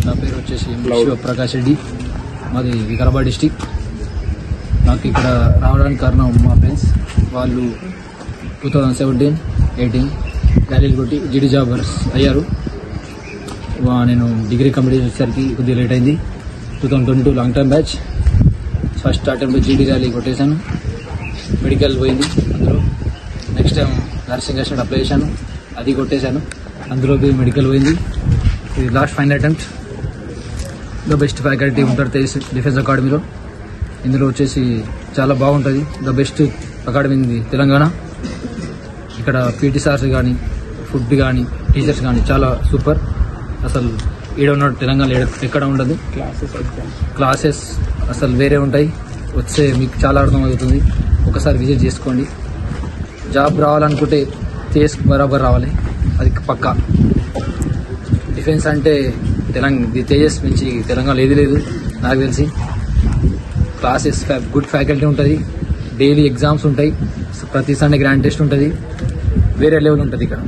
నా పేరు వచ్చేసి శివప్రకాష్ రెడ్డి, మాది వికారాబాద్ డిస్టిక్. నాకు ఇక్కడ రావడానికి కారణం మా ఫ్రెండ్స్. వాళ్ళు 2017-18 ర్యాలీలు కొట్టి జీడీ జాబర్స్ అయ్యారు. నేను డిగ్రీ కంప్లీట్ చేసేసరికి కొద్దిగా లేట్ అయింది. 2022 long term batch. First attempt జీడీ ర్యాలీ కొట్టేశాను, మెడికల్ పోయింది అందులో. Next time nursing assistant apply చేశాను, అది కొట్టేశాను, అందులో మెడికల్ పోయింది. ఇది last final attempt. The best faculty ఉంటారు డిఫెన్స్ అకాడమీలో. ఇందులో వచ్చేసి చాలా బాగుంటుంది. ద బెస్ట్ అకాడమీ ఉంది తెలంగాణ. ఇక్కడ పీటీ సార్స్ కానీ, ఫుడ్ కానీ, టీచర్స్ కానీ చాలా సూపర్. అసలు ఈడ ఉన్న తెలంగాణ ఎక్కడ ఉండదు. క్లాసెస్ అసలు వేరే ఉంటాయి. వచ్చే మీకు చాలా అర్థమవుతుంది. ఒకసారి విజిట్ చేసుకోండి. జాబ్ రావాలనుకుంటే బరాబర్ రావాలి, అది పక్కా. డిఫెన్స్ అంటే తేజస్ మించి తెలంగాణ ఏది లేదు నాకు తెలిసి. క్లాసెస్ గుడ్ ఫ్యాకల్టీ ఉంటుంది, డైలీ ఎగ్జామ్స్ ఉంటాయి, ప్రతి సండే గ్రాండ్ టెస్ట్ ఉంటుంది, వేరే లెవెల్ ఉంటుంది ఇక్కడ.